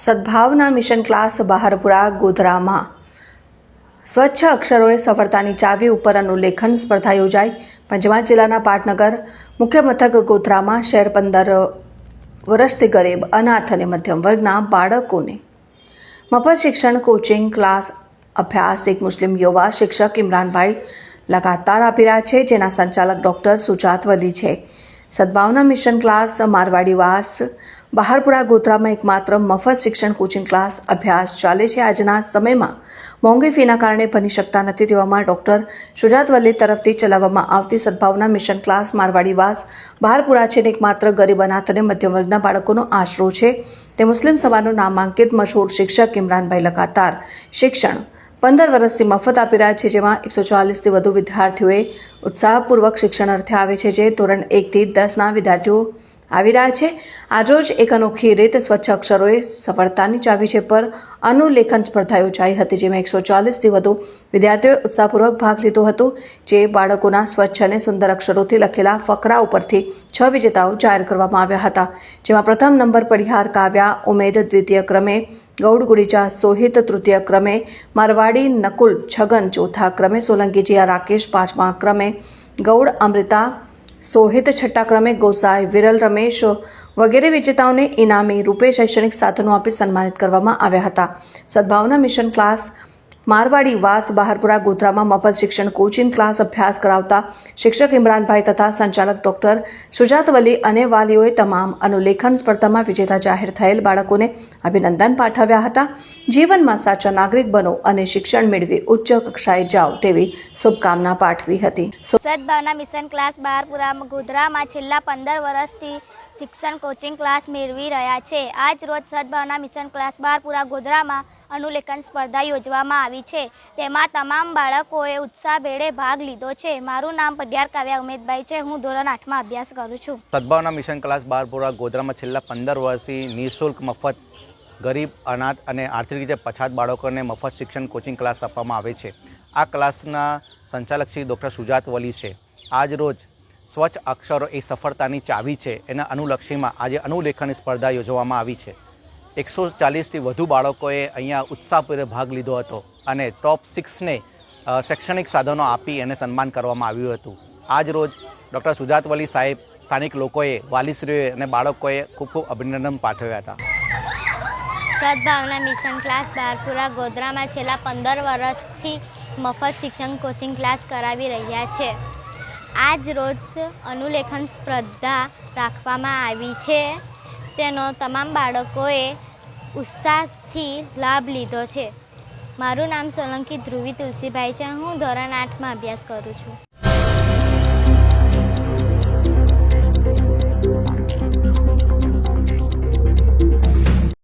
સદભાવના mission class Baharpura ગોધરામાં સ્વચ્છ અક્ષરોએ સફળતાની ચાવી ઉપર અનુલેખન સ્પર્ધા યોજાઈ। પંચમહાલ જિલ્લાના પાટનગર મુખ્ય મથક ગોધરામાં શહેર 15 વર્ષથી ગરીબ, અનાથ અને મધ્યમ વર્ગના બાળકોને મફત શિક્ષણ કોચિંગ ક્લાસ અભ્યાસ એક મુસ્લિમ યુવા શિક્ષક ઇમરાનભાઈ લગાતાર આપી રહ્યા છે, જેના સંચાલક ડૉક્ટર સુજાત વલી છે। સદભાવના મિશન ક્લાસ મારવાડીવાસ બહારપુરા ગોધરામાં એકમાત્ર મફત શિક્ષણ કોચિંગ ક્લાસ અભ્યાસ ચાલે છે। આજના સમયમાં મોંઘી ફીના કારણે ભણી શકતા નથી, તેવામાં ડૉક્ટર સુજાત વલી તરફથી ચલાવવામાં આવતી સદભાવના મિશન ક્લાસ મારવાડીવાસ બહારપુરા છે ને એકમાત્ર ગરીબ, અનાથ અને મધ્યમ વર્ગના બાળકોનો આશરો છે। તે મુસ્લિમ સમાજનો નામાંકિત મશહૂર શિક્ષક ઇમરાનભાઈ લગાતાર શિક્ષણ 15 વર્ષથી મફત આપી રહ્યા છે, જેમાં 140થી વધુ વિદ્યાર્થીઓએ ઉત્સાહપૂર્વક શિક્ષણ અર્થે આવે છે, જે ધોરણ 1 થી 10ના વિદ્યાર્થીઓ આવી રહ્યા છે। આજરોજ એક અનોખી રીત સ્વચ્છ અક્ષરોએ સફળતાની ચાવી છે પર અનુલેખન સ્પર્ધા યોજાઈ હતી, જેમાં 140થી વધુ વિદ્યાર્થીઓએ ઉત્સાહપૂર્વક ભાગ લીધો હતો, જે બાળકોના સ્વચ્છ અને સુંદર અક્ષરોથી લખેલા ફકરા ઉપરથી 6 વિજેતાઓ જાહેર કરવામાં આવ્યા હતા, જેમાં પ્રથમ નંબર પડિહાર કાવ્યા ઉમેદ, દ્વિતીય ક્રમે ગૌડ ગુડીચા સોહિત, તૃતીય ક્રમે મારવાડી નકુલ છગન, ચોથા ક્રમે સોલંકી જીયા રાકેશ, પાંચમા ક્રમે ગૌડ અમૃતા સોહિત, છઠ્ઠા ક્રમે ગોસાઈ વિરલ રમેશ વગેરે વિજેતાઓને ઇનામી રૂપે શૈક્ષણિક સાધનો આપી સન્માનિત કરવામાં આવ્યા હતા। સદભાવના મિશન ક્લાસ મારવાડીવાસ બહારપુરા ગોધરામાં મફત શિક્ષણ કોચિંગ ક્લાસ અભ્યાસ કરાવતા શિક્ષક ઇમરાનભાઈ તથા સંચાલક ડૉક્ટર સુજાત વલી અને વાલીઓએ તમામ અનુલેખન સ્પર્ધામાં વિજેતા જાહેર થયેલ બાળકોને અભિનંદન પાઠવ્યા હતા। જીવનમાં સાચા નાગરિક બનો અને શિક્ષણ મેળવી ઉચ્ચ કક્ષાએ જાઓ તેવી શુભકામના પાઠવી હતી। સદભાવના મિશન ક્લાસ બહારપુરા ગોધરામાં છેલ્લા 15 વર્ષથી શિક્ષણ કોચિંગ ક્લાસ મેળવી રહ્યા છે। આજ રોજ સદભાવના મિશન ક્લાસ બહારપુરા ગોધરામાં અનુલેખન સ્પર્ધા યોજવામાં આવી છે, તેમાં તમામ બાળકોએ ઉત્સાહભેરે ભાગ લીધો છે। મારું નામ પડિહાર કાવ્યા ઉમેદભાઈ છે, હું ધોરણ 8માં અભ્યાસ કરું છું। સદભાવના મિશન ક્લાસ બહારપુરા ગોધરામાં છેલ્લા 15 વર્ષથી નિઃશુલ્ક મફત ગરીબ, અનાથ અને આર્થિક રીતે પછાત બાળકોને મફત શિક્ષણ કોચિંગ ક્લાસ આપવામાં આવે છે। આ ક્લાસના સંચાલક શ્રી ડૉક્ટર સુજાત વલી છે। આજ રોજ સ્વચ્છ અક્ષરો એ સફળતાની ચાવી છે, એના અનુલક્ષીમાં આજે અનુલેખન સ્પર્ધા યોજવામાં આવી છે। 140થી વધુ બાળકોએ અહીંયા ઉત્સાહપૂર્વક ભાગ લીધો હતો અને ટોપ 6ને શૈક્ષણિક સાધનો આપી અને સન્માન કરવામાં આવ્યું હતું। આજ રોજ ડૉક્ટર સુજાત વલી સાહેબ, સ્થાનિક લોકોએ, વાલીશ્રીઓએ અને બાળકોએ ખૂબ ખૂબ અભિનંદન પાઠવ્યા હતા। સદભાવના મિશન ક્લાસ બહારપુરા ગોધરામાં છેલ્લા 15 વર્ષથી મફત શિક્ષણ કોચિંગ ક્લાસ કરાવી રહ્યા છે। આજ રોજ અનુલેખન સ્પર્ધા રાખવામાં આવી છે, તેનો તમામ બાળકોએ ઉત્સાહથી લાભ લીધો છે। મારું નામ સોલંકી ધ્રુવી તુલસીભાઈ છે, હું ધોરણ 8માં અભ્યાસ કરું છું।